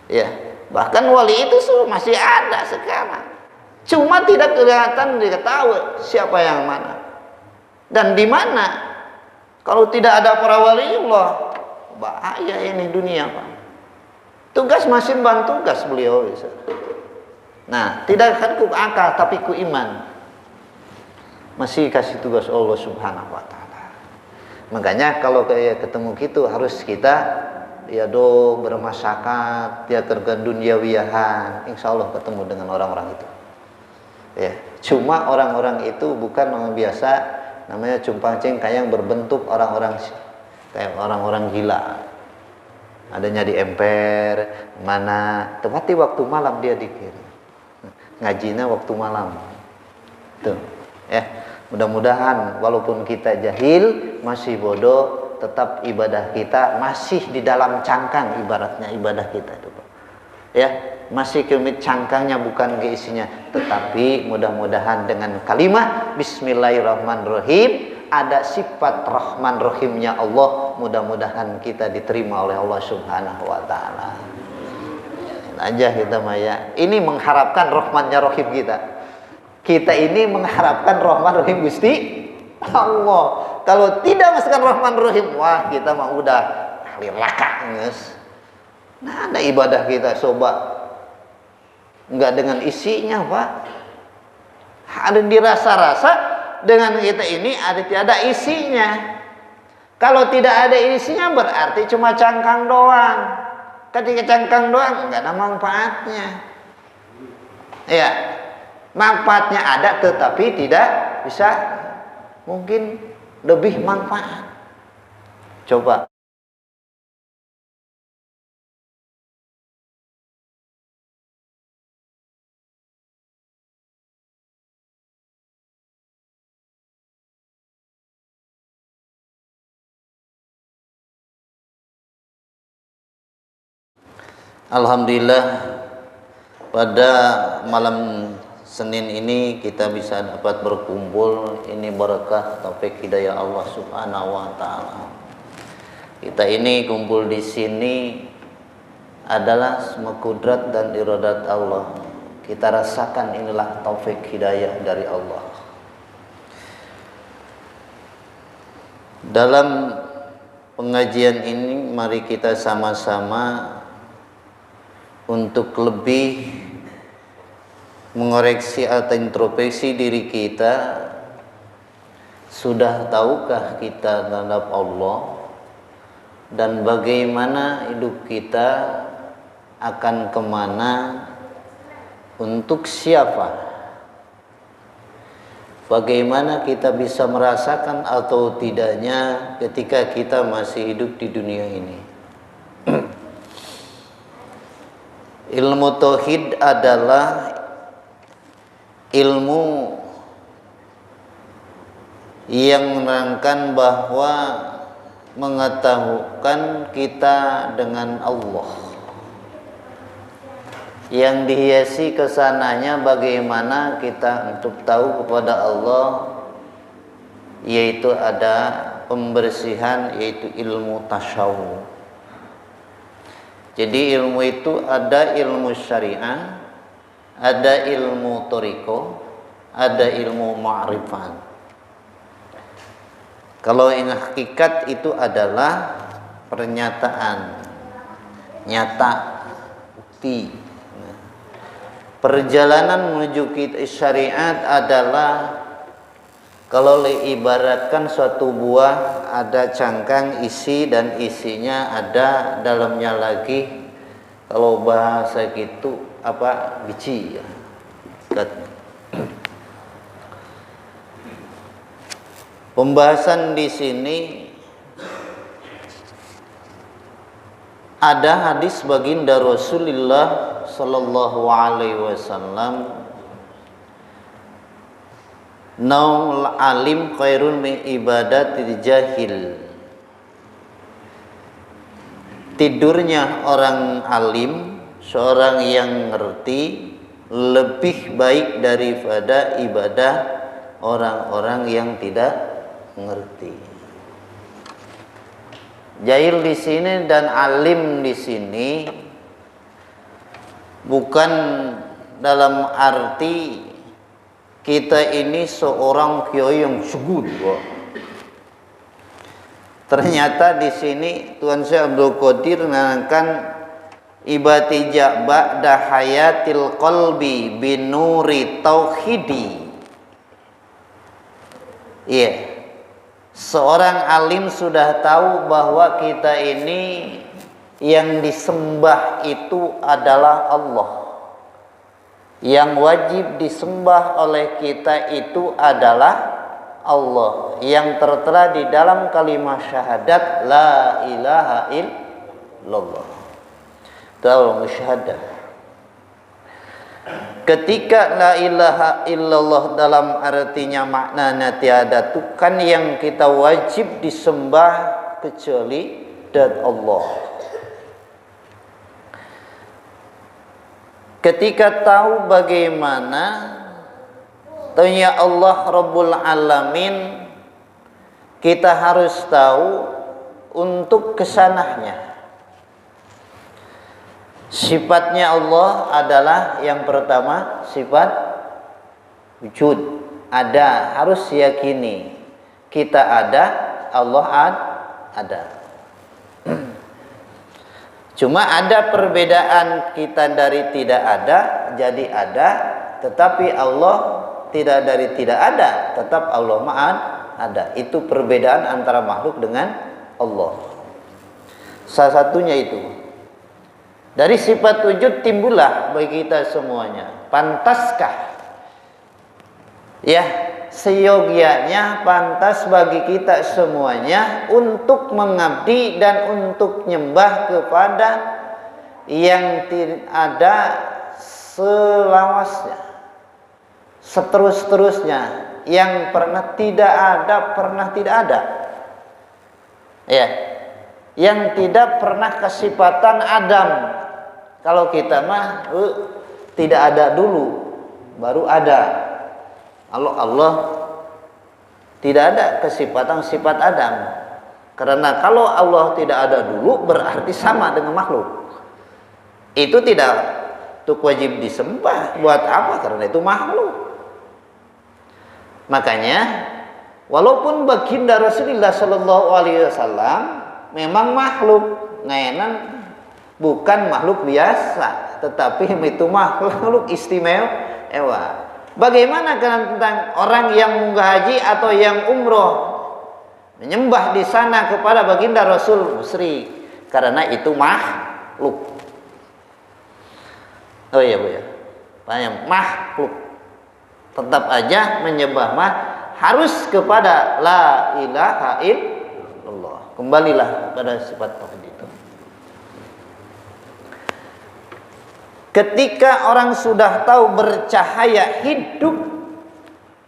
Ya, bahkan wali itu masih ada sekarang. Cuma tidak kelihatan diketahui siapa yang mana dan di mana. Kalau tidak ada para waliullah, bahaya ini dunia, Pak. Tugas masih bantu tugas beliau. Nah, tidak akan ku akal tapi ku iman. Masih kasih tugas Allah Subhanahu wa taala. Makanya kalau kayak ketemu gitu harus kita ya bermasyarakat, ya kerja duniawiyahan, insya Allah ketemu dengan orang-orang itu. Ya, cuma orang-orang itu bukan orang biasa, namanya cumpang cengkayang berbentuk orang-orang kayak orang-orang gila. Adanya di emper, mana tepati waktu malam dia dikirim. Ngajinya waktu malam. Tuh, ya. Mudah-mudahan walaupun kita jahil, masih bodoh, tetap ibadah kita masih di dalam cangkang, ibaratnya ibadah kita itu, Pak. Ya, masih kemit cangkangnya bukan ke isinya, tetapi mudah-mudahan dengan kalimat bismillahirrahmanirrahim ada sifat rahman rahimnya Allah, mudah-mudahan kita diterima oleh Allah Subhanahu wa taala. Aja kita Maya. Ini mengharapkan rahmannya rahim kita. Kita ini mengharapkan rahman rahim Gusti Allah. Kalau tidak masukkan rahman rahim, wah kita mah udah ahli neraka, guys. Nah, ada ibadah kita coba enggak dengan isinya, Pak. Ada dirasa-rasa dengan kita ini ada tiada isinya. Kalau tidak ada isinya berarti cuma cangkang doang. Ketika cangkang doang enggak ada manfaatnya. Ya, manfaatnya ada tetapi tidak bisa mungkin lebih manfaat. Coba. Alhamdulillah pada malam Senin ini kita bisa dapat berkumpul, ini berkah taufik hidayah Allah Subhanahu wa taala. Kita ini kumpul di sini adalah semua kudrat dan iradat Allah. Kita rasakan inilah taufik hidayah dari Allah. Dalam pengajian ini mari kita sama-sama untuk lebih mengoreksi atau introspeksi diri kita. Sudah tahukah kita terhadap Allah dan bagaimana hidup kita akan kemana, untuk siapa? Bagaimana kita bisa merasakan atau tidaknya ketika kita masih hidup di dunia ini. Ilmu tauhid adalah ilmu yang menerangkan bahwa mengetahukan kita dengan Allah, yang dihiasi kesananya bagaimana kita untuk tahu kepada Allah, yaitu ada pembersihan, yaitu ilmu tasyawuf. Jadi ilmu itu ada ilmu syariah, ada ilmu thariqah, ada ilmu ma'rifat. Kalau yang hakikat itu adalah pernyataan nyata, bukti. Perjalanan menuju syariat adalah kalau ibaratkan suatu buah, ada cangkang isi dan isinya ada dalamnya lagi. Kalau bahasa gitu apa, biji ya. Pembahasan di sini ada hadis baginda Rasulullah sallallahu alaihi wasallam, naul alim khairun min ibadatil jahil. Tidurnya orang alim, seorang yang ngerti, lebih baik daripada ibadah orang-orang yang tidak mengerti. Jahil di sini dan alim di sini bukan dalam arti kita ini seorang kiai yang sugut. Ternyata di sini Tuan Syekh Abdul Qadir menerangkan ibatija ba'da hayatil qalbi binuri tauhidi. Iya. Seorang alim sudah tahu bahwa kita ini yang disembah itu adalah Allah. Yang wajib disembah oleh kita itu adalah Allah, yang tertera di dalam kalimat syahadat la ilaha illallah. Dalam syahadat. Ketika la ilaha illallah dalam artinya maknanya tiada Tuhan yang kita wajib disembah kecuali dan Allah. Ketika tahu bagaimana tanya Allah Rabbul Alamin, kita harus tahu untuk kesanahnya. Sifatnya Allah adalah yang pertama sifat wujud, ada, harus yakini kita ada, Allah ada. Cuma ada perbedaan kita dari tidak ada jadi ada, tetapi Allah tidak dari tidak ada, tetap Allah Maha ada. Itu perbedaan antara makhluk dengan Allah. Salah satunya itu. Dari sifat wujud timbullah bagi kita semuanya. Pantaskah? Ya, seyogianya pantas bagi kita semuanya untuk mengabdi dan untuk nyembah kepada yang tidak ada selawasnya, seterus-terusnya, yang pernah tidak ada, ya, yang tidak pernah kesifatan Adam. Kalau kita mah tidak ada dulu, baru ada. Allah tidak ada kesifatan sifat Adam. Karena kalau Allah tidak ada dulu berarti sama dengan makhluk. Itu tidak wajib disembah. Buat apa? Karena itu makhluk. Makanya walaupun baginda Rasulullah Shallallahu Alaihi Wasallam memang makhluk, ngainan bukan makhluk biasa, tetapi itu makhluk istimewa. Bagaimana tentang orang yang munggah haji atau yang umroh menyembah di sana kepada baginda Rasul musyrik, karena itu makhluk. Oh iya Bu ya, banyak makhluk. Tetap aja menyembah mah harus kepada la ilaha illallah. Kembalilah pada sifat tauhid itu. Ketika orang sudah tahu bercahaya hidup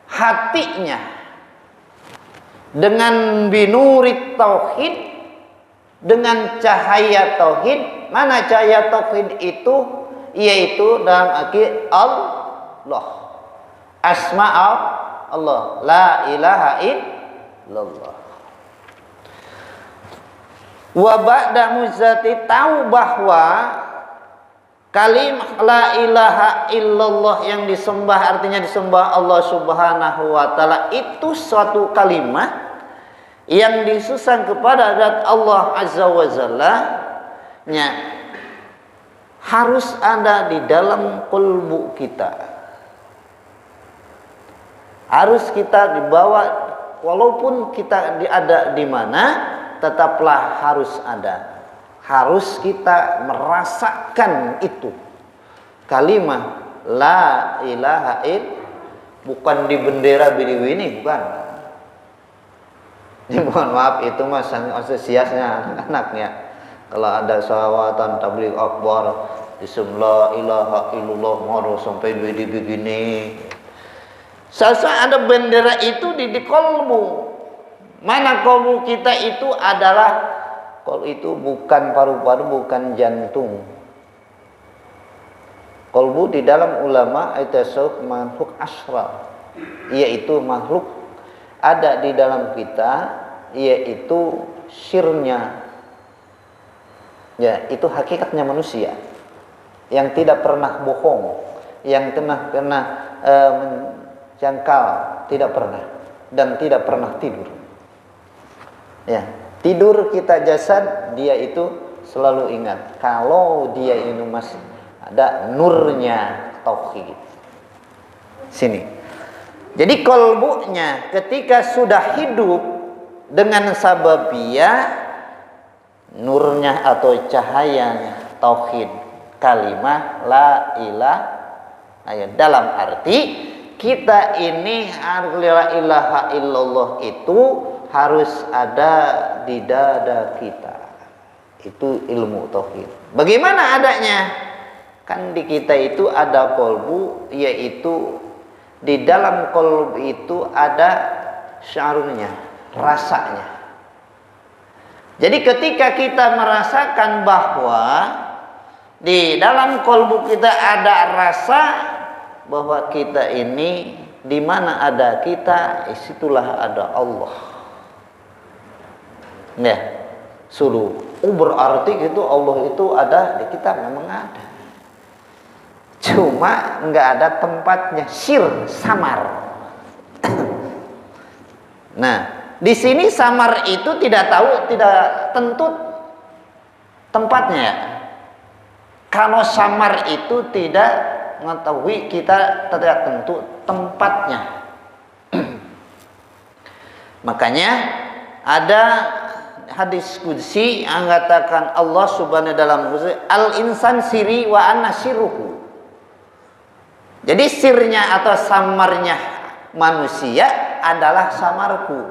hatinya dengan binurit tauhid, dengan cahaya tauhid. Mana cahaya tauhid itu? Yaitu dalam arti Allah, asma Allah, la ilaha illallah. Wa ba'da muzati, tahu bahwa kalimat la ilaha illallah yang disembah, artinya disembah Allah Subhanahu wa taala, itu suatu kalimat yang disusun kepada zat Allah Azza wa Jalla, harus ada di dalam qalbu kita. Harus kita dibawa, walaupun kita ada di mana, tetaplah harus ada. Harus kita merasakan itu kalimat la ilaha illallah, bukan di bendera bini-bini, bukan. Ini mohon maaf, itu mas antusiasnya anak-anaknya. Kalau ada sholawatan tabligh akbar bismillah ilaha illallah mau sampai begini. Sasa ada bendera itu di kolbu. Mana kolbu kita itu adalah, kalau itu bukan paru-paru, bukan jantung. Kolbu di dalam ulama itu makhluk asrar, yaitu makhluk ada di dalam kita, yaitu sirnya, ya itu hakikatnya manusia. yang tidak pernah bohong, yang pernah menjangkal, tidak pernah, dan tidak pernah tidur. Ya, tidur kita jasad, dia itu selalu ingat kalau dia ini masih ada nurnya tauhid. Sini. Jadi kolbunya ketika sudah hidup dengan sababiyah nurnya atau cahayanya tauhid, kalimah la ilaha, dalam arti kita ini la ilaha illallah itu harus ada di dada kita. Itu ilmu tauhid. Bagaimana adanya? Kan di kita itu ada kolbu, yaitu di dalam kolbu itu ada syarurnya, rasanya. Jadi ketika kita merasakan bahwa di dalam kolbu kita ada rasa bahwa kita ini, di mana ada kita, disitulah ada Allah. Nah, suruh. Berarti itu Allah itu ada di kita, memang ada. Cuma nggak ada tempatnya, samar. Nah, di sini samar itu tidak tentu tempatnya. Kalau samar itu tidak mengetahui, kita tidak tentu tempatnya. Makanya ada hadis qudsi yang mengatakan Allah subhanahu dalam qudsi, al-insan siri wa ana siruhu. Jadi sirnya atau samarnya manusia adalah samarku.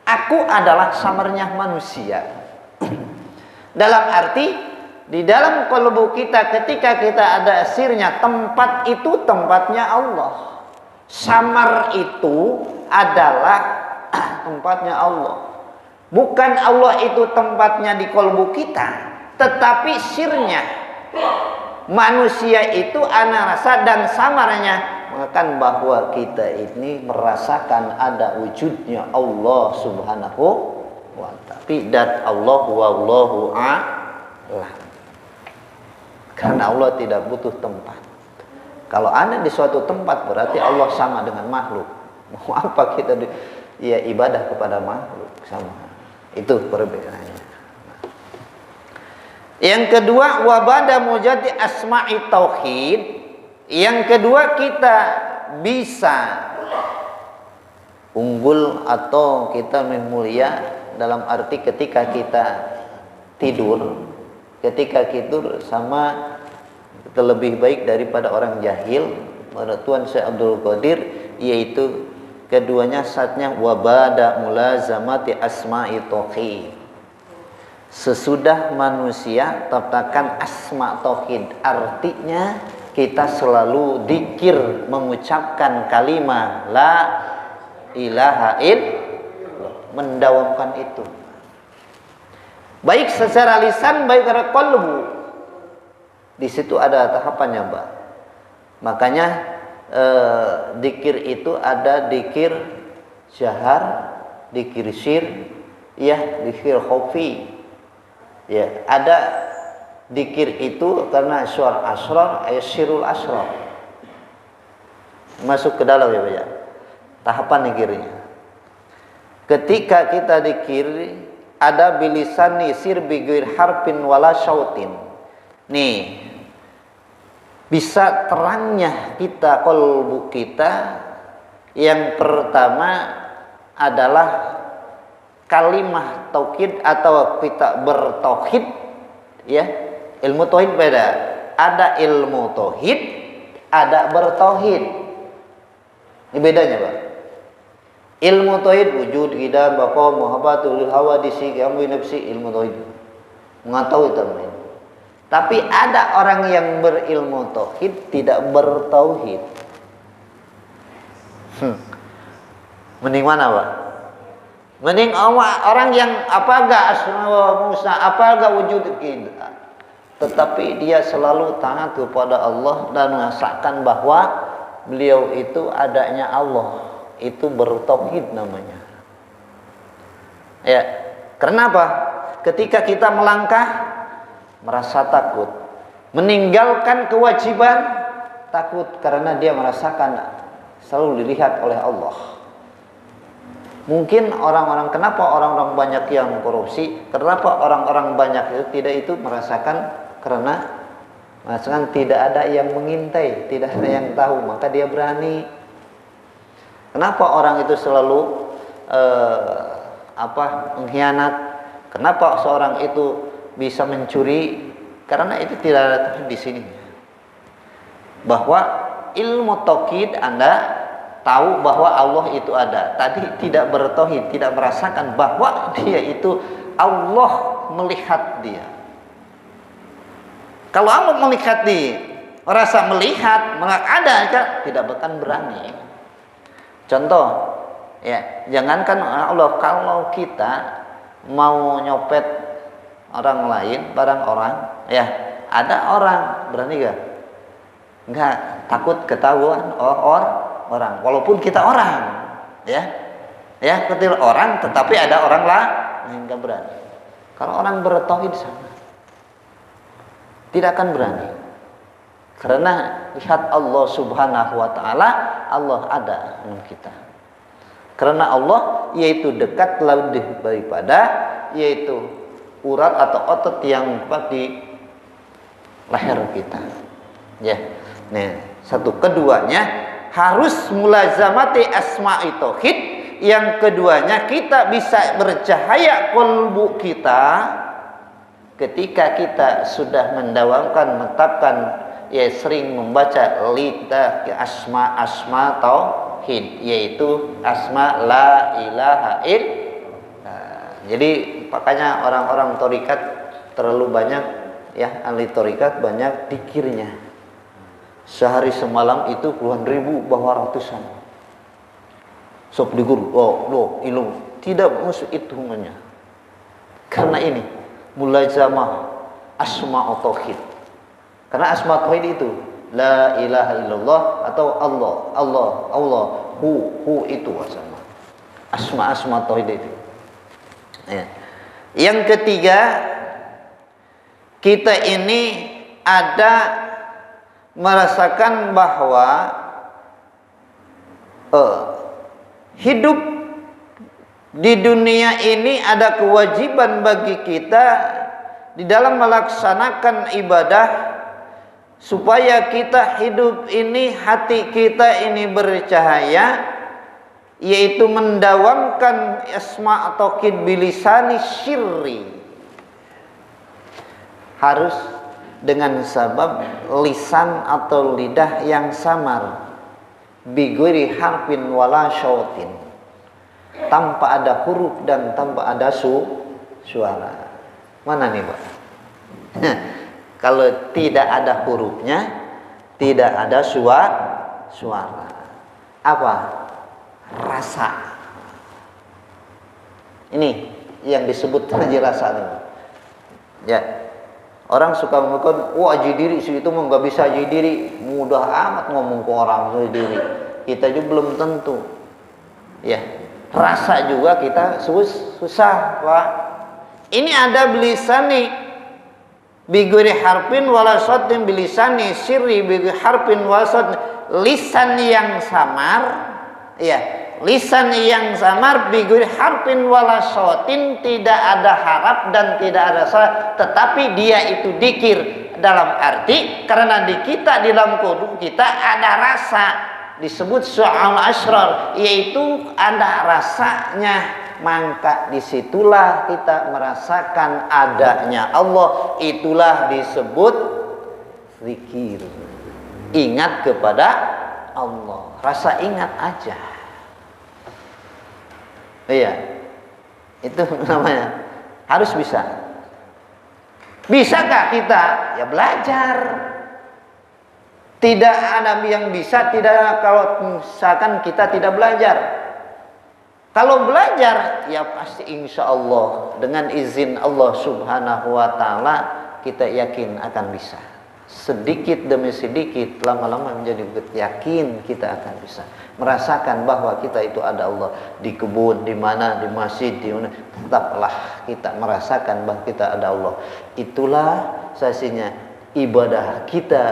Aku adalah samarnya manusia. Dalam arti di dalam kalbu kita ketika kita ada sirnya, tempat itu tempatnya Allah. Samar itu adalah tempatnya Allah. Bukan Allah itu tempatnya di kalbu kita, tetapi sirnya. Manusia itu ana rasa dan samarnya mengatakan bahwa kita ini merasakan ada wujudnya Allah subhanahu wa ta'ala. Tapi dat Allah wallahu a'lam. Karena Allah tidak butuh tempat. Kalau ada di suatu tempat berarti Allah sama dengan makhluk. Mau apa kita ibadah kepada makhluk? Sama. Itu perbedaannya. Yang kedua, wabada mujadi asma'i tauhid. Yang kedua, kita bisa unggul atau kita memulia dalam arti ketika kita tidur. Ketika tidur sama kita lebih baik daripada orang jahil. Menurut Tuan Syekh Abdul Qadir, yaitu keduanya saatnya wabada mulazamati asma'i tauhid. Sesudah manusia tetapkan asma tauhid, artinya kita selalu dzikir mengucapkan kalimat la ilaha illallah, mendawamkan itu. Baik secara lisan, baik secara qalbu. Di situ ada tahapannya, Mbak. Makanya dzikir itu ada dzikir syahar, dzikir sir, dzikir khafi. Ya, ada dzikir itu karena syar asrar, syirul asrar. Masuk ke dalam ya, Pak ya. Tahapan dzikirnya. Ketika kita dzikir ada bilisan sir bigir harfin wala syautin. Nih, bisa terangnya kita qalbu kita yang pertama adalah kalimah tauhid atau kita bertauhid, ya. Ilmu tauhid beda. Ada ilmu tauhid, ada bertauhid. Ini bedanya, Pak. Ilmu tauhid wujud, qidam, baqa, muhabbatul hawadisi, amri nafsi, ilmu tauhid. Mengetahui teman. Tapi ada orang yang berilmu tauhid tidak bertauhid. Mending mana, Pak? Mending orang yang apakah asma wa musa, apakah wujud kita, tetapi dia selalu taat kepada Allah dan merasakan bahwa beliau itu adanya Allah, itu bertauhid namanya. Ya, kenapa? Ketika kita melangkah merasa takut, meninggalkan kewajiban, takut karena dia merasakan selalu dilihat oleh Allah. Mungkin kenapa orang-orang banyak yang korupsi, kenapa orang-orang banyak itu tidak merasakan, karena merasakan tidak ada yang mengintai, tidak ada yang tahu, maka dia berani. Kenapa orang itu selalu mengkhianat? Kenapa seorang itu bisa mencuri? Karena itu tidak ada di sini. Bahwa ilmu tauhid Anda tahu bahwa Allah itu ada. Tadi tidak bertauhid, tidak merasakan bahwa dia itu Allah melihat dia. Kalau Allah melihat dia, merasa melihat, ada, tidak akan berani. Contoh, ya, jangankan Allah, kalau kita mau nyopet orang lain, barang orang, ya, ada orang berani gak? Enggak, takut ketahuan orang, walaupun kita orang, ya, ketika orang, tetapi ada orang lain enggak berani. Kalau orang bertauhid sama, tidak akan berani, karena lihat Allah Subhanahu Wa Taala, Allah ada dengan kita. Karena Allah yaitu dekat lebih daripada yaitu urat atau otot yang di leher kita. Ya, nah, satu. Keduanya harus mulazamati asma'i tauhid. Yang keduanya kita bisa bercahaya qalbu kita ketika kita sudah mendawamkan, menetapkan, ya, sering membaca asma tauhid, yaitu asma la ilaha illallah. Jadi makanya orang-orang thariqat terlalu banyak, ya, ahli thariqat banyak zikirnya. Sehari semalam itu puluhan ribu, bahwa ratusan. Sok digur, ilmu tidak masuk hitungannya. Karena ini mulazamah asma tauhid. Karena asma tauhid itu la ilaha illallah atau Allah, hu itu asma tauhid itu. Ya. Yang ketiga, kita ini ada merasakan bahwa hidup di dunia ini ada kewajiban bagi kita di dalam melaksanakan ibadah, supaya kita hidup ini, hati kita ini bercahaya, yaitu mendawamkan asma tauhid bilisani syirri. Harus dengan sabab lisan atau lidah yang samar, biguri harfin wala syautin, tanpa ada huruf dan tanpa ada suara. Mana nih, Pak? Kalau tidak ada hurufnya, tidak ada suara. Apa? Rasa. Ini yang disebut haji rasa ini. Ya. Orang suka mengatakan, wah haji diri, itu mah nggak bisa haji diri. Mudah amat ngomong ke orang haji diri. Kita juga belum tentu. Ya. Rasa juga kita susah, Pak. Ini ada bilisani biguri harfin wala sautin, bilisani sirri biguri harfin wala sautin, lisan yang samar, ya, lisan yang samar biguri harfin wala sautin, tidak ada harap dan tidak ada salat, tetapi dia itu dzikir, dalam arti karena di kita, di dalam kudu kita ada rasa, disebut su'al asrar, yaitu ada rasanya. Maka disitulah kita merasakan adanya Allah, itulah disebut zikir. Ingat kepada Allah, rasa ingat aja. Iya, itu namanya. Harus bisa. Bisakah kita? Ya belajar. Tidak ada yang bisa tidak kalau misalkan kita tidak belajar. Kalau belajar, ya pasti insya Allah dengan izin Allah Subhanahu Wa Taala kita yakin akan bisa. Sedikit demi sedikit, lama-lama menjadi yakin kita akan bisa merasakan bahwa kita itu ada Allah di kebun, di mana, di masjid, di mana. Tetaplah kita merasakan bahwa kita ada Allah. Itulah sasinya ibadah kita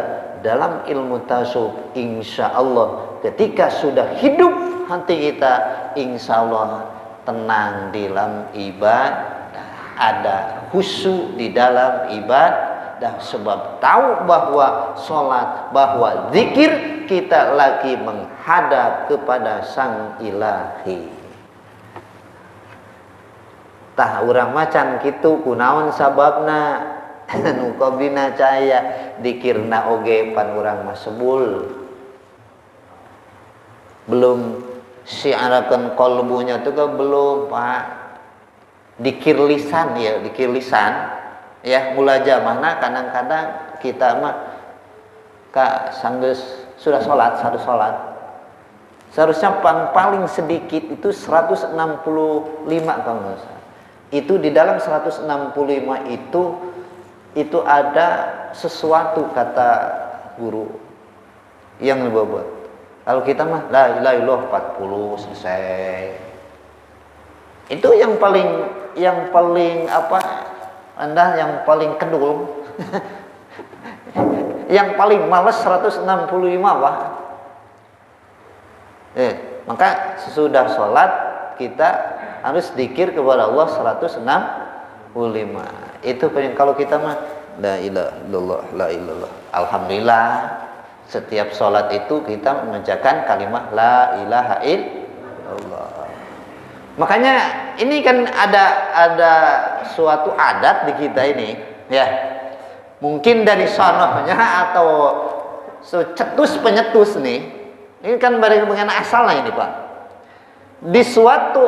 dalam ilmu tasawuf, insya Allah ketika sudah hidup hati kita, insya Allah tenang di dalam ibadah, ada khusyuk di dalam ibadah, sebab tahu bahwa sholat, bahwa zikir kita lagi menghadap kepada Sang Ilahi. Tah urang macan kitu kunaon sababna nu qabina cahaya dikirna oge pan urang mah sebul belum siarakeun qalbunya tuh ke belum Pak, dikir lisan ya, dikir lisan ya, mulajamahna kadang-kadang kita mah ka sanggeus sudah sholat, satu sholat seharusnya paling sedikit itu 165 kalau nggak salah. Itu di dalam 165 itu ada sesuatu kata guru yang dibuat. Kalau kita mah la ilaha illallah 40 selesai. Itu yang paling apa? Anda yang paling kedul. Yang paling males 165 Pak. Maka sesudah sholat kita harus dzikir kepada Allah 165. Itu kalau kita mah la ilaha illallah, la ilallah. Alhamdulillah setiap sholat itu kita mengucapkan kalimat la ilaha illallah. Makanya ini kan ada suatu adat di kita ini ya. Mungkin dari sonohnya atau cetus penyetus nih. Ini kan bagian asalnya ini Pak. Di suatu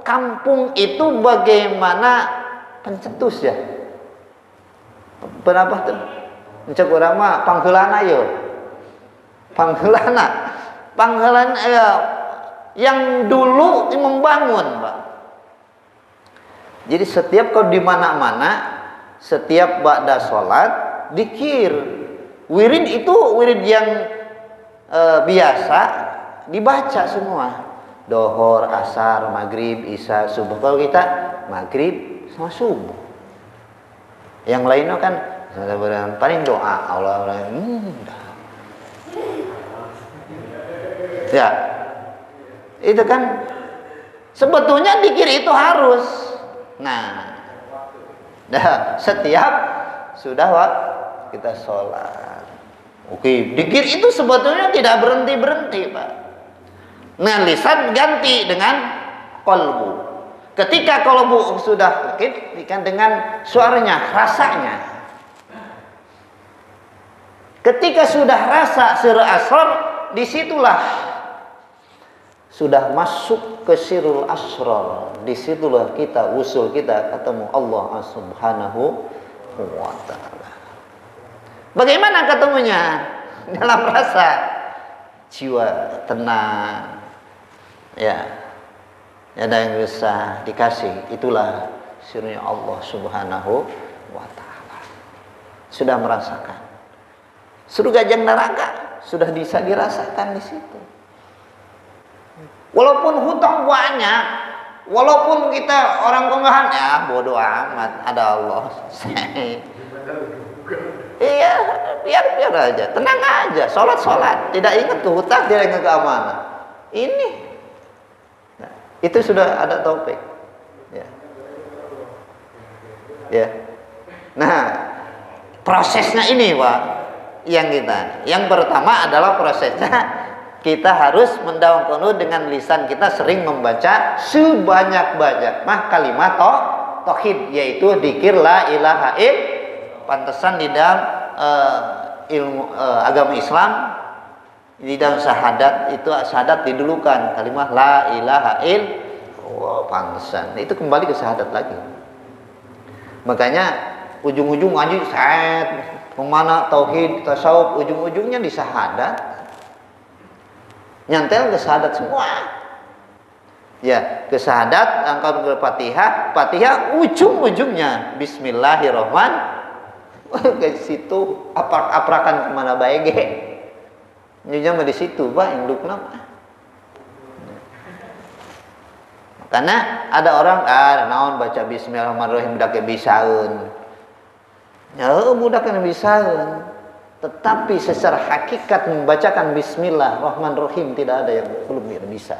kampung itu bagaimana pencetus ya? Berapa tuh? Mencek urang mah pangheulana yo. Pangheulana ya, yang dulu membangun, Pak. Jadi setiap kau di mana-mana, setiap ba'da sholat dikir. Wirid itu wirid yang biasa dibaca semua. Dohor, asar, maghrib, isya, subuh. Kalau kita maghrib sama subuh. Yang lainnya kan paling doa Allah. Ya, itu kan sebetulnya dikir itu harus. Nah, setiap sudah kita sholat. Oke, dikir itu sebetulnya tidak berhenti Pak. Nah, lisan ganti dengan qalbu. Ketika qalbu sudah kan dengan suaranya, rasanya. Ketika sudah rasa sirul asrar, disitulah sudah masuk ke sirul asrar. Disitulah kita usul kita ketemu Allah Subhanahu wa ta'ala. Bagaimana ketemunya? Dalam rasa jiwa tenang. Ya, ada yang bisa dikasih, itulah sirnya Allah Subhanahu wa ta'ala. Sudah merasakan surga dan neraka, sudah bisa dirasakan di situ. Walaupun hutang banyak, walaupun kita orang konggahan, ya bodoh amat, ada Allah. Iya, biar aja, tenang aja, sholat, tidak ingat ke hutang, tidak ingat ke amanah. Ini itu sudah ada taufik. Ya. Nah, prosesnya ini Pak, yang pertama adalah prosesnya kita harus mendakwahkan dengan lisan kita sering membaca sebanyak-banyak kalimat tauhid, yaitu dzikir la ilaha illallah. Pantesan di dalam ilmu agama Islam, di dalam syahadat itu syahadat didulukan kalimat la ilaha illallah. Pantesan itu kembali ke syahadat lagi. Makanya ujung-ujung ngaji saat kemana tauhid tasawuf, ujung-ujungnya di syahadat, nyantel ke syahadat semua. Ya, ke syahadat angkat ke Fatihah ujung-ujungnya bismillahirrahmanirrahim. Ke situ aprakan kemana baik ge. Nyunya mah di situ Pak indukna. Karena ada orang naon baca bismillahirrahmanirrahim dake bisaeun. Ya budak kan bisa, tetapi secara hakikat membacakan Bismillahirrahmanirrahim tidak ada yang belum bisa.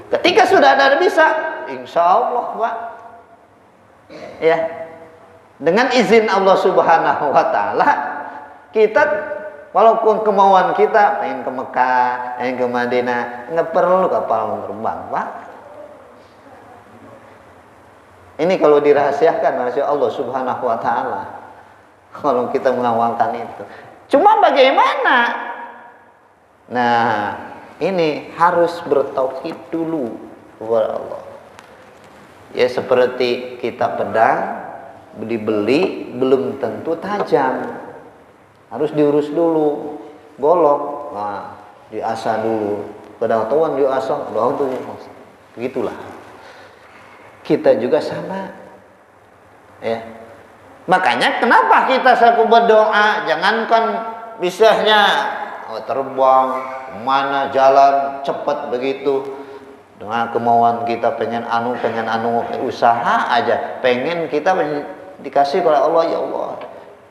Ketika sudah ada bisa, insya Allah Pak, ya dengan izin Allah Subhanahu Wa Taala, kita walaupun kemauan kita pengen ke Mekah, pengen ke Madinah, nggak perlu kapal terbang Pak. Ini kalau dirahasiakan rahasia Allah Subhanahu Wa Taala. Kalau kita mengamalkan itu, cuma bagaimana? Nah, ini harus bertauhid dulu kepada Allah. Ya seperti kita pedang dibeli belum tentu tajam, harus diurus dulu, golok, nah, diasah dulu, pedang tuan diasah, begitulah. Kita juga sama, ya. Makanya kenapa kita selalu berdoa, jangankan bisanya terbang mana jalan cepat begitu, dengan kemauan kita pengen usaha aja, pengen kita dikasih oleh Allah, ya Allah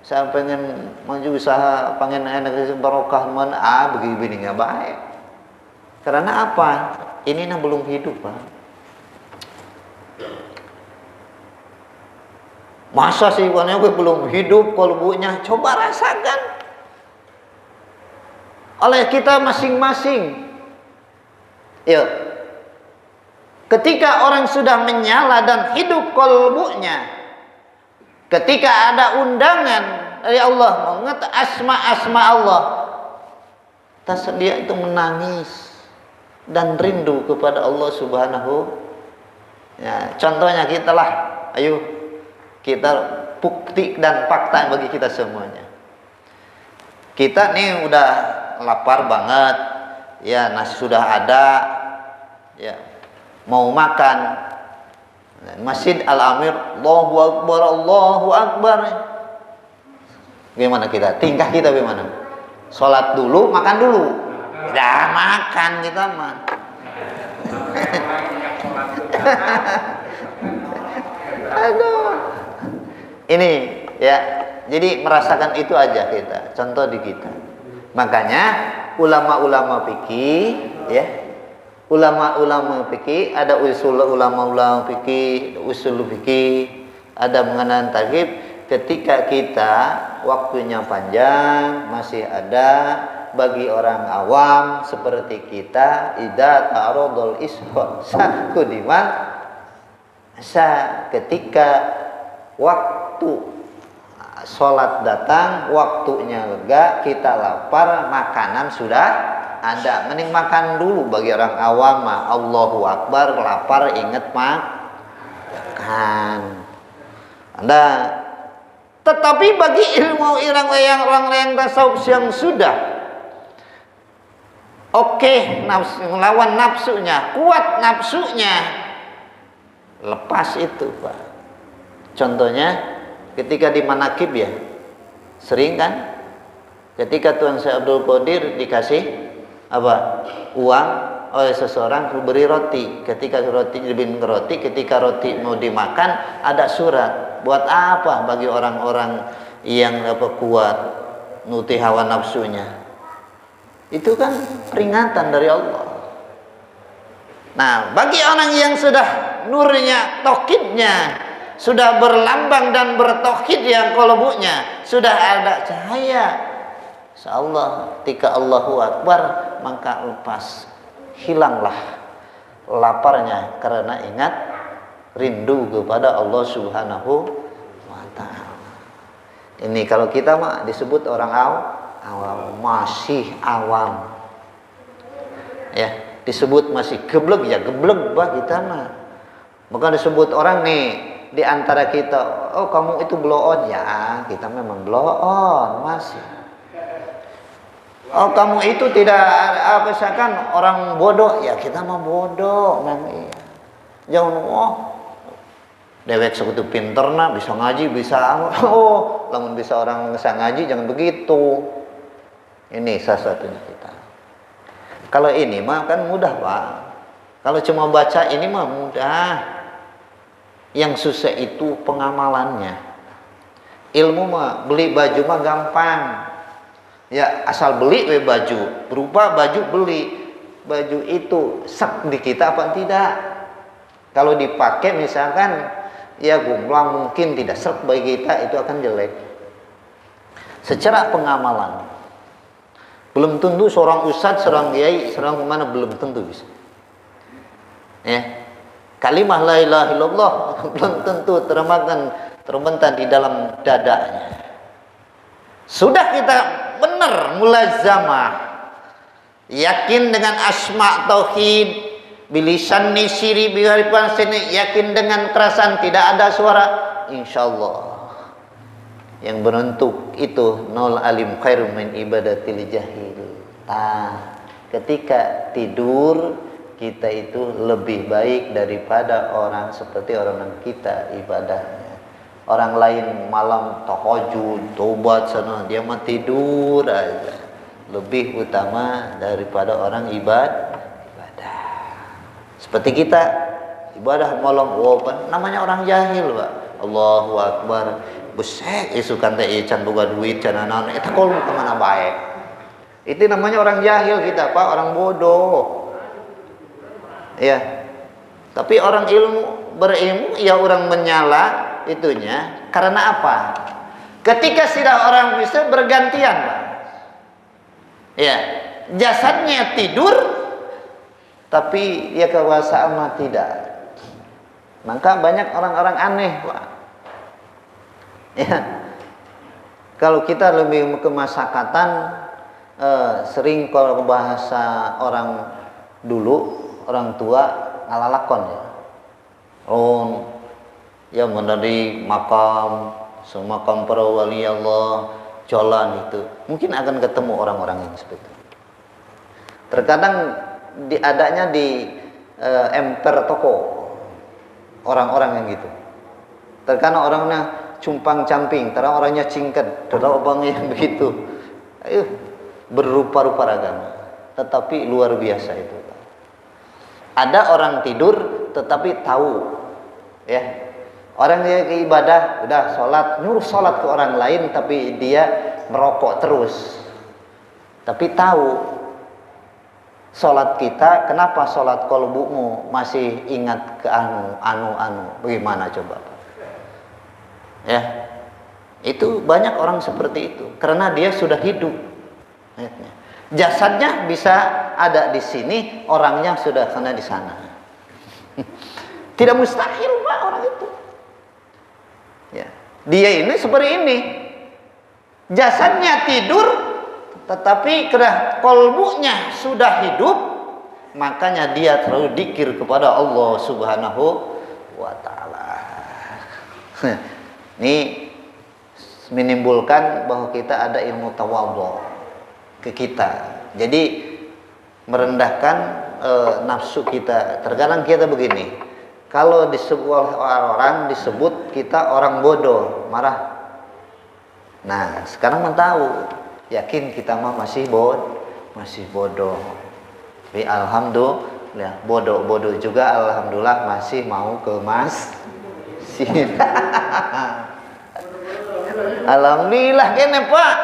saya pengen maju usaha, pengen enak barokah mana begini nggak baik. Karena apa? Ini belum hidup Pak. Masa sih warnanya gue belum hidup kalbunya? Coba rasakan oleh kita masing-masing. Ya, ketika orang sudah menyala dan hidup kalbunya, ketika ada undangan dari Allah mengenai asma Allah, dia itu menangis dan rindu kepada Allah Subhanahu. Ya, contohnya kita lah, ayo. Kita bukti dan fakta bagi kita semuanya. Kita nih udah lapar banget, ya nasi sudah ada, ya mau makan. Masjid Al-Amir, Allahu Akbar, Allahu Akbar. Gimana kita? Tingkah kita gimana? Sholat dulu, makan dulu. Tidak makan kita mah. Aduh. Ini ya, jadi merasakan itu aja kita, contoh di kita. Makanya ulama-ulama fikih, ya, ulama-ulama fikih ada ulama fikih, usul fikih, ada mengenai taghib. Ketika kita waktunya panjang, masih ada bagi orang awam seperti kita, idza ta'aradul isha kudiman, ketika waktu sholat datang, waktunya lega, kita lapar, makanan sudah ada. Mending makan dulu bagi orang awam. Allahu Akbar, lapar ingat makan. Tetapi bagi ilmu orang yang tasawuf yang sudah melawan nafsunya, kuat nafsunya, lepas itu Pak. Contohnya ketika di manakib ya, sering kan ketika Tuan Syekh Abdul Qadir dikasih uang oleh seseorang, beri roti. Ketika roti ketika roti mau dimakan, ada surat. Buat apa? Bagi orang-orang yang kuat nuti hawa nafsunya. Itu kan peringatan dari Allah. Nah, bagi orang yang sudah nurnya, tauhidnya sudah berlambang dan bertauhid yang kalbunya, sudah ada cahaya, insyaallah ketika Allahu Akbar, maka lepas, hilanglah laparnya karena ingat rindu kepada Allah Subhanahu wa Ta'ala. Ini kalau kita mah disebut orang awam, masih awam, ya disebut masih geblek, ya geblek bah kita mah. Bukan disebut orang nih di antara kita, oh kamu itu blow on, ya kita memang blow on masih. Oh kamu itu tidak misalkan orang bodoh, ya kita mah bodoh memang. Jangan dewek sekutu pinterna bisa ngaji bisa lamun bisa orang bisa ngaji jangan begitu. Ini salah satunya kita. Kalau ini mah kan mudah Pak. Kalau cuma baca ini mah mudah. Yang susah itu pengamalannya. Ilmu mah beli baju mah gampang. Ya asal beli we baju, berupa baju beli. Baju itu sek di kita apa tidak? Kalau dipakai misalkan ya gumplang mungkin tidak sek bagi kita, itu akan jelek. Secara pengamalan belum tentu seorang ustadz, seorang kiai, seorang kemana belum tentu bisa. Ya, kalimah la ilaha illallah belum tentu terbentang di dalam dadanya. Sudah kita benar mulazamah, yakin dengan asma tauhid, bilisan nisiri biharipan sini, yakin dengan kerasan tidak ada suara, insyaallah yang bentuk itu nol alim khairum min ibadatil jahil. Ketika tidur kita itu lebih baik daripada orang seperti orang yang kita ibadahnya. Orang lain malam tahajud, tobat sana, dia mah tidur aja. Lebih utama daripada orang ibadah. Seperti kita ibadah malam, namanya orang jahil, Pak. Allahu Akbar. Besek isukan teh can boga duit can naon eta kol kemana baik. Itu namanya orang jahil kita, Pak, orang bodoh. Ya. Tapi orang berilmu ya orang menyala itunya karena apa? Ketika sudah orang bisa bergantian, Pak. Ya, jasadnya tidur tapi ya kewasaan mah tidak. Maka banyak orang-orang aneh, Pak. Ya. Kalau kita lebih ke masyarakatan sering kalau bahasa orang dulu, orang tua ngalalakon ya. Ya menjadi makam, semakam para wali Allah, jalan itu. Mungkin akan ketemu orang-orang yang seperti itu. Terkadang adanya di emper toko orang-orang yang gitu. Terkadang orangnya cumpang camping, terang orangnya cingkat, terang orangnya yang begitu. Berupa-rupa ragam. Tetapi luar biasa itu. Ada orang tidur tetapi tahu, ya. Orang yang ibadah, udah sholat, nyuruh sholat ke orang lain, tapi dia merokok terus. Tapi tahu sholat kita, kenapa sholat kolbumu masih ingat ke anu, bagaimana coba? Ya, itu banyak orang seperti itu, karena dia sudah hidup. Jasadnya bisa ada di sini, orangnya sudah sana di sana. Tidak mustahil, Pak, orang itu. Ya. Dia ini seperti ini, jasadnya tidur, tetapi karena kolbunya sudah hidup, makanya dia terlalu dzikir kepada Allah Subhanahu wa Ta'ala. Ini menimbulkan bahwa kita ada ilmu tawadhu ke kita. Jadi merendahkan nafsu kita. Terkadang kita begini. Kalau disebut orang disebut kita orang bodoh, marah. Nah, sekarang tahu, yakin kita mah masih bodoh. Tapi alhamdulillah bodoh juga alhamdulillah masih mau ke masjid. Alhamdulillah kene, Pak.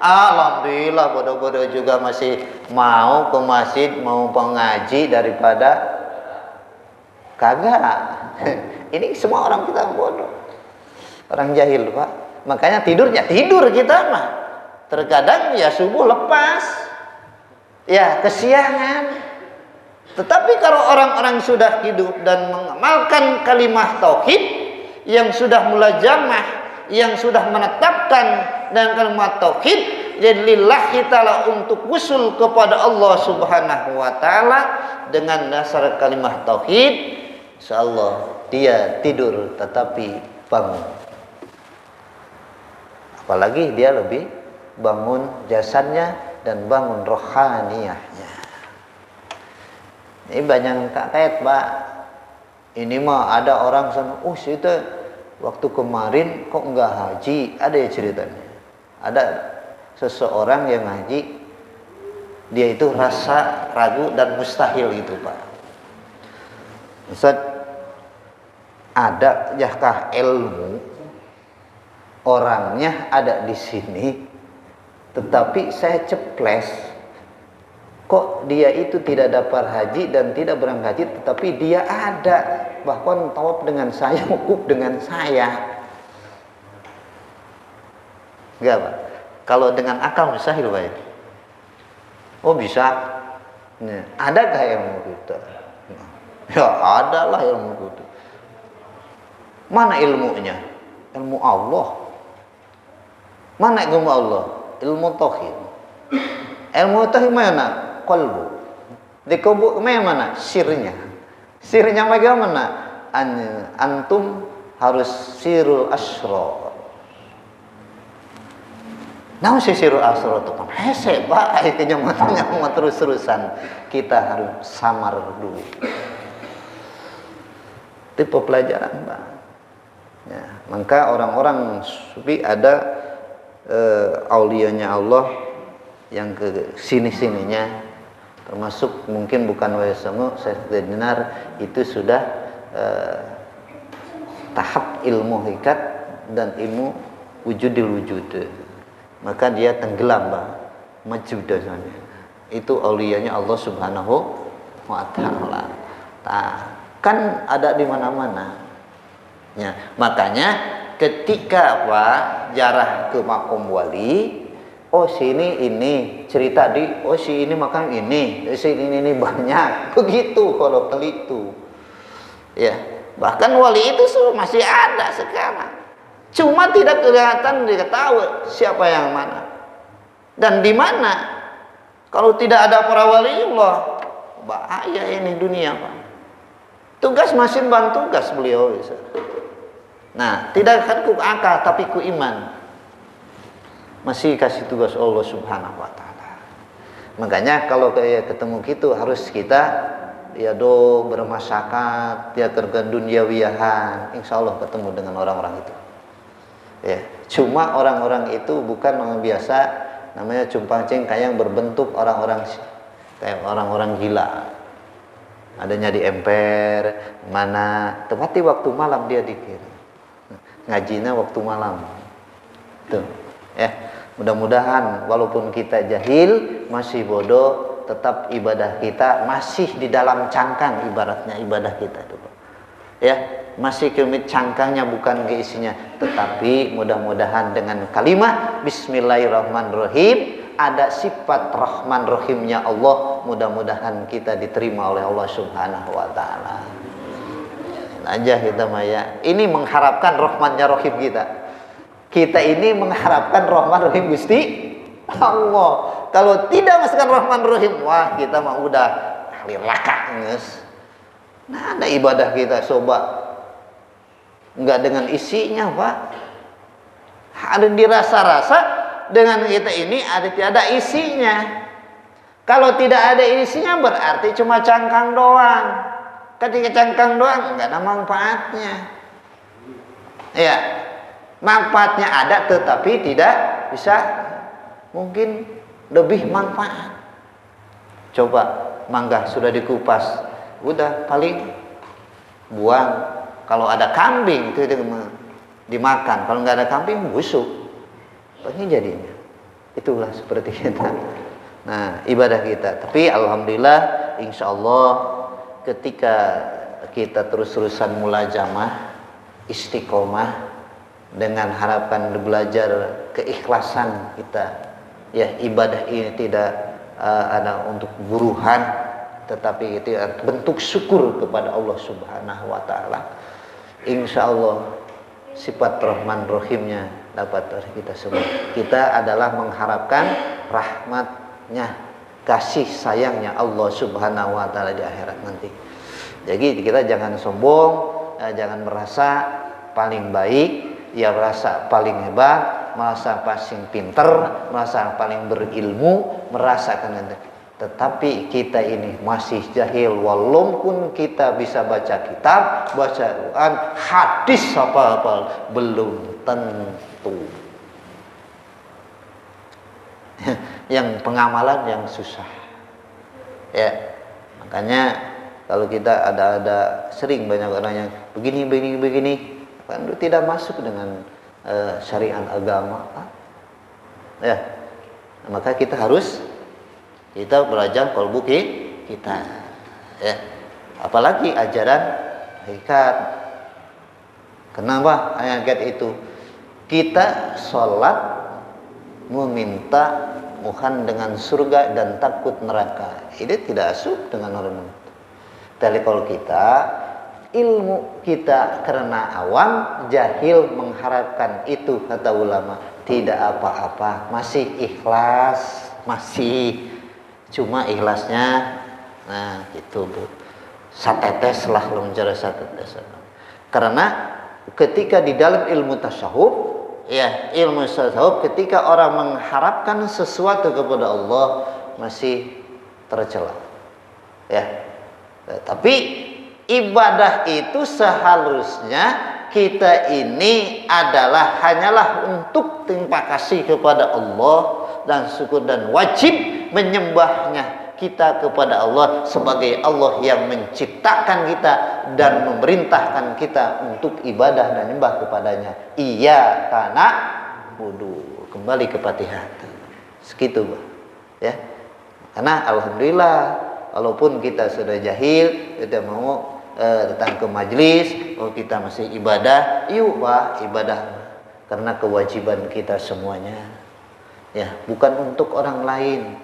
Alhamdulillah bodoh-bodoh juga masih mau ke masjid, mau pengaji daripada kagak. Ini semua orang kita bodoh. Orang jahil, Pak. Makanya tidurnya tidur kita mah. Terkadang ya subuh lepas. Ya, kesiangan. Tetapi kalau orang-orang sudah hidup dan mengamalkan kalimat tauhid, yang sudah mulazamah, yang sudah menetapkan dan kalimat tauhid, jadi lillahi ta'ala untuk usul kepada Allah Subhanahu wa Ta'ala dengan dasar kalimat tauhid, insyaallah dia tidur tetapi bangun. Apalagi dia lebih bangun jasadnya dan bangun rohaniyahnya. Ini banyak kait, Pak. Ini mah ada orang sana, itu waktu kemarin kok enggak haji, ada ya ceritanya. Ada seseorang yang haji, dia itu rasa ragu dan mustahil gitu, Pak. Ustaz, ada jahkah ilmu orangnya ada di sini, tetapi saya ceples, kok dia itu tidak dapat haji dan tidak berangkat haji, tetapi dia ada, bahkan tawaf dengan saya, wukuf dengan saya. Enggak, Pak. Kalau dengan akal mustahil, Pak. Oh, bisa. Nah, adakah ilmu kita? Ya, adalah ilmu kita. Mana ilmunya? Ilmu Allah. Mana ilmu Allah? Ilmu tauhid. Ilmu tauhid mana? Qalbu. Di kalbu mana? Sirnya. Sirnya bagaimana? Antum harus sirul asrar. Nah, sirul asrar itu kan hese, Pak. Akhirnya matanya terus-terusan. Kita harus samar dulu. Tipe pelajaran, Pak. Ya, maka orang-orang sufi ada aulianya Allah yang ke sini-sininya, termasuk mungkin bukan Waisamu, saya sudah dengar itu sudah tahap ilmu hakikat dan ilmu wujudil wujud, maka dia tenggelam, Pak, majudah sana. Itu aulianya Allah Subhanahu wa Ta'ala. Kan ada di mana-mana. Ya, makanya ketika jarah ke makom wali, oh sini ini cerita oh si ini makam ini, si ini banyak, begitu kalau itu. Ya, bahkan wali itu masih ada sekarang, cuma tidak kelihatan, diketahui siapa yang mana dan di mana. Kalau tidak ada para waliullah, bahaya ini dunia, Pak. Tugas masing tugas beliau. Nah, tidak akan ku akal tapi ku iman. Masih kasih tugas Allah Subhanahu wa Ta'ala. Makanya kalau kayak ketemu gitu harus kita ya bermasyarakat, ya kerja duniawiyahan, insya Allah ketemu dengan orang-orang itu. Ya, cuma orang-orang itu bukan orang biasa, namanya cumpang cing kayak yang berbentuk orang-orang kayak orang-orang gila. Adanya di emper, mana tepati waktu malam dia dikir. Ngajinya waktu malam. Tuh, ya. Mudah-mudahan walaupun kita jahil, masih bodoh, tetap ibadah kita masih di dalam cangkang, ibaratnya ibadah kita itu, Pak. Ya, masih kemit cangkangnya bukan ke isinya, tetapi mudah-mudahan dengan kalimat bismillahirrahmanirrahim ada sifat rahman rahimnya Allah, mudah-mudahan kita diterima oleh Allah Subhanahu wa Ta'ala. Aja kita Maya ini mengharapkan rahmannya rahim kita. Kita ini mengharapkan rahman rahim Gusti Allah. Kalau tidak masukkan rahman rahim, wah kita mah udah ahli laka, nges. Nah, ada ibadah kita coba enggak dengan isinya, Pak. Ada dirasa-rasa dengan kita ini ada isinya. Kalau tidak ada isinya berarti cuma cangkang doang. Ketika cangkang doang enggak ada manfaatnya. Ya, manfaatnya ada tetapi tidak bisa mungkin lebih manfaat. Coba mangga sudah dikupas, udah paling buang. Kalau ada kambing itu dimakan, kalau nggak ada kambing busuk. Ini jadinya. Itulah seperti kita. Nah, ibadah kita. Tapi alhamdulillah, insya Allah ketika kita terus-terusan mulajamah, istiqomah dengan harapan belajar keikhlasan kita, ya ibadah ini tidak ada untuk buruhan, tetapi itu bentuk syukur kepada Allah Subhanahu wa Ta'ala. Insya Allah sifat Rahman Rahimnya dapat dari kita semua. Kita adalah mengharapkan rahmatnya, kasih sayangnya Allah Subhanahu wa Ta'ala di akhirat nanti. Jadi kita jangan sombong, jangan merasa paling baik, ya merasa paling hebat, merasa paling pinter, merasa paling berilmu, merasakan itu. Tetapi kita ini masih jahil, walaupun kita bisa baca kitab, baca Quran, hadis apa-apa belum tentu. Yang pengamalan yang susah. Ya, makanya kalau kita ada sering banyak orang yang begini kan tidak masuk dengan syariat agama. Ya, maka kita harus belajar qalbu kita. Ya, apalagi ajaran hakikat. Kenapa ayat itu? Kita sholat meminta mohon dengan surga dan takut neraka. Ini tidak asuh dengan orang. Tapi kalau kita ilmu kita karena awam jahil mengharapkan itu, kata ulama, tidak apa-apa, masih ikhlas, masih cuma ikhlasnya nah gitu Bu, satetes lah lonjara satetes. Karena ketika di dalam ilmu tasawuf, ya ilmu tasawuf, ketika orang mengharapkan sesuatu kepada Allah masih tercela, ya. Tapi ibadah itu seharusnya kita ini adalah hanyalah untuk terima kasih kepada Allah dan syukur dan wajib menyembahnya kita kepada Allah sebagai Allah yang menciptakan kita dan memerintahkan kita untuk ibadah dan menyembah kepadanya. Iya karena wudu kembali ke Fatihah. Segitu Pak. Ya. Karena alhamdulillah walaupun kita sudah jahil, kita mau datang ke majelis, kita masih ibadah, yuk Pak, ibadah karena kewajiban kita semuanya. Ya, bukan untuk orang lain.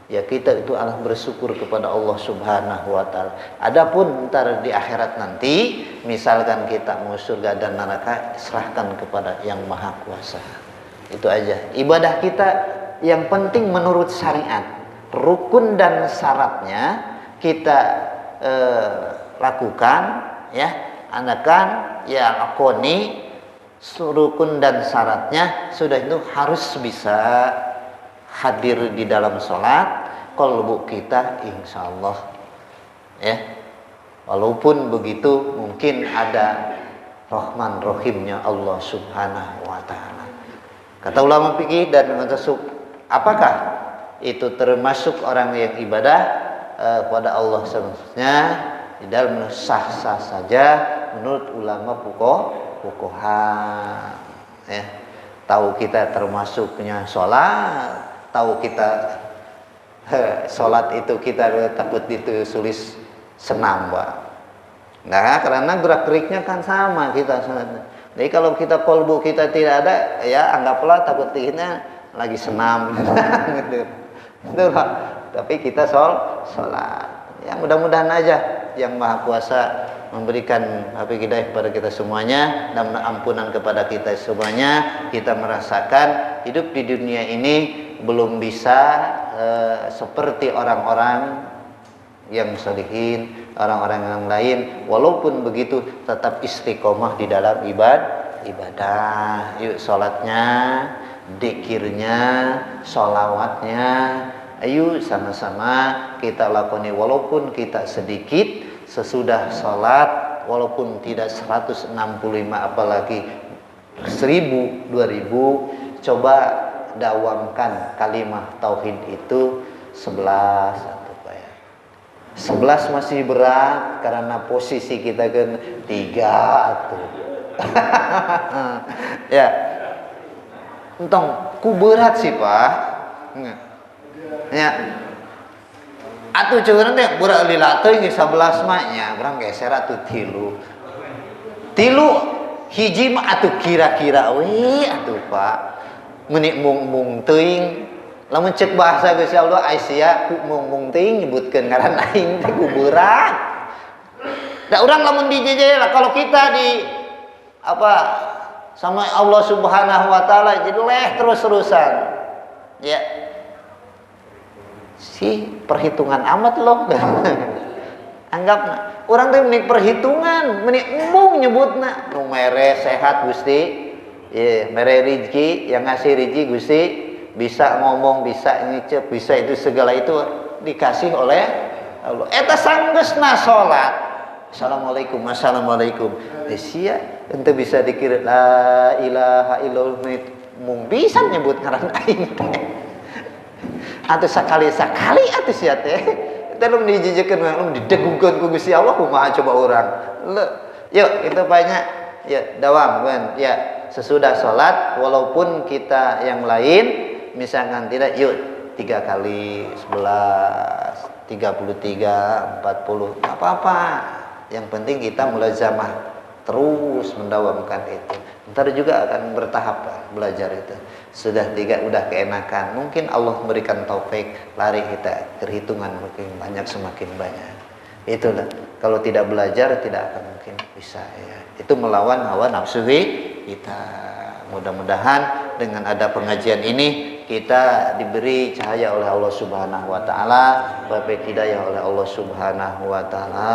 Ya, kita itu adalah bersyukur kepada Allah Subhanahu wa taala. Adapun ntar di akhirat nanti, misalkan kita mau surga dan neraka, serahkan kepada Yang Maha Kuasa. Itu aja. Ibadah kita yang penting menurut syariat. Rukun dan syaratnya kita lakukan, ya, anakan ya lakoni rukun dan syaratnya, sudah itu harus bisa hadir di dalam sholat qalbu kita insyaallah, ya. Walaupun begitu mungkin ada Rahman Rahimnya Allah Subhanahu wa taala. Kata ulama fikih dan tasawuf, apakah itu termasuk orang yang ibadah kepada Allah sebenarnya di dalam sah-sah saja menurut ulama fuqaha, ya. Tahu kita termasuknya sholat, tahu kita sholat itu kita takut ditulis senam Pak. Nah, karena gerak-geriknya kan sama kita. Jadi kalau kita kolbu kita tidak ada, ya anggaplah takut kita lagi senam gitu. Betul Pak. Tapi kita sholat. Ya mudah-mudahan aja Yang Maha Kuasa memberikan hidayah kepada kita semuanya dan ampunan kepada kita semuanya. Kita merasakan hidup di dunia ini belum bisa seperti orang-orang yang sholihin, orang-orang yang lain. Walaupun begitu tetap istiqomah di dalam ibadah. Yuk sholatnya, dikirnya, sholawatnya, ayo sama-sama kita lakoni walaupun kita sedikit. Sesudah sholat walaupun tidak 165 apalagi 1000, 2000, coba dawamkan kalimat tauhid itu 11 atau apa ya. 11 masih berat karena posisi kita kan 3 tuh. Ya. Entong ku berat sih Pak. Ya. Atuh ceureun teh beura lila teuing geus 11 mah nya, urang geser atuh 3. 3 hiji mah atuh kira-kira we atuh Pak. Meuni mung teuing lamun ceuk bahasa geus Allah Aisyah ku mung teuing nyebutkeun ngaran aing teh ku berat. Da urang lamun dijejel kalau kita di apa sama Allah Subhanahu wa taala jadi leh terus-terusan. Ya. Si perhitungan amat loh. Anggap orang teh menik perhitungan, menik embung nyebutna nu mere sehat Gusti. Ye, mere rezeki yang ngasih rezeki Gusti, bisa ngomong, bisa ngicep, bisa itu segala itu dikasih oleh Allah. Eta sanggeusna salat. Assalamualaikum, assalamualaikum. Sia ente bisa dikira la ilaha illallah mung bisa nyebut ngaran aing teh. Atau sekali-sekali atuh sia teh belum dijejekeun belum didegukeun ku Gusti Allah kumaha coba urang. Yuk itu banyak ya dawam kan ya sesudah sholat, walaupun kita yang lain misalkan tidak, yuk 3 kali 11, 33, 40, apa-apa. Yang penting kita mulazamah terus mendawamkan itu. Ntar juga akan bertahap belajar itu. Sudah 3 udah keenakan, mungkin Allah memberikan taufik, lari kita perhitungan makin banyak semakin banyak. Itulah, kalau tidak belajar tidak akan mungkin bisa ya. Itu melawan hawa nafsu kita. Mudah-mudahan dengan ada pengajian ini kita diberi cahaya oleh Allah Subhanahu wa taala, taufik hidayah oleh Allah Subhanahu wa taala.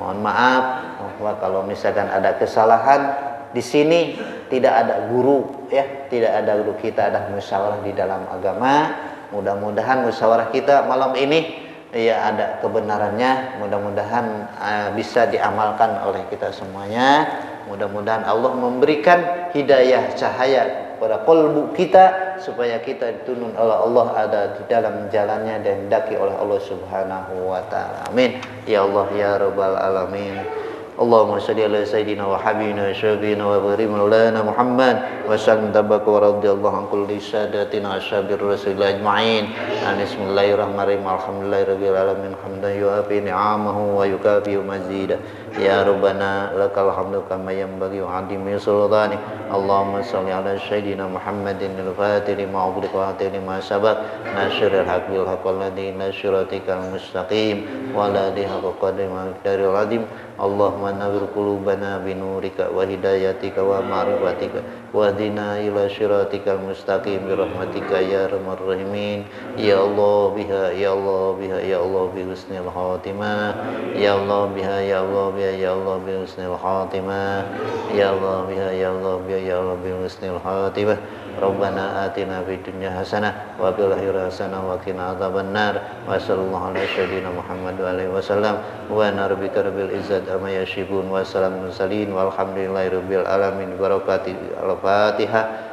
Mohon maaf bahwa kalau misalkan ada kesalahan di sini, tidak ada guru ya, tidak ada guru, kita ada musyawarah di dalam agama. Mudah-mudahan musyawarah kita malam ini ya ada kebenarannya, mudah-mudahan bisa diamalkan oleh kita semuanya. Mudah-mudahan Allah memberikan hidayah cahaya pada qalbu kita supaya kita dituntun oleh Allah ada di dalam jalannya dan didaki oleh Allah Subhanahu wa taala. Amin. Ya Allah ya rabbal alamin. Allahumma shalli ala sayyidina wa habibina wa syafiina wa bari maulana Muhammad wa sallam tabaka wa radiyallahu an kulli sadatina ashabir rasul ajma'in. Bismillahirrahmanirrahim. Alhamdulillahi rabbil alamin hamdan yuafi ni'amahu wa yukafi mazida. Ya rabbana lakal hamdu kama yanbaghi wa 'azimi sultani. Allahumma shalli ala sayyidina Muhammadin al-fatih lima ughliqa wa hatih lima sabaq nasiril haqq bil haqq alladhi nasiratikal mustaqim wa la dihaqqa qadri ma daril adim. Allahumma nawwir qulubana binurika wa hidayatika wa ma'rifatika wahdina ila siratikal mustaqim bi rahmatika ya arhamar rahimin. Ya Allah biha, ya Allah biha, ya Allah bi husnil khatimah. Ya Allah biha, ya Allah biha, ya Allah bi husnil khatimah. Ya Allah biha, ya Allah biha, ya Allah bi husnil khatimah. Rabbana atina fid dunya hasanah wa fil akhirati hasanah wa qina adzabannar. Wa sallallahu ala sayyidina Muhammad wa alihi wasallam wa narbika rabbil izzati amma yasifun wa salamun mursalin walhamdulillahi rabbil alamin. Barakati al-Fatihah.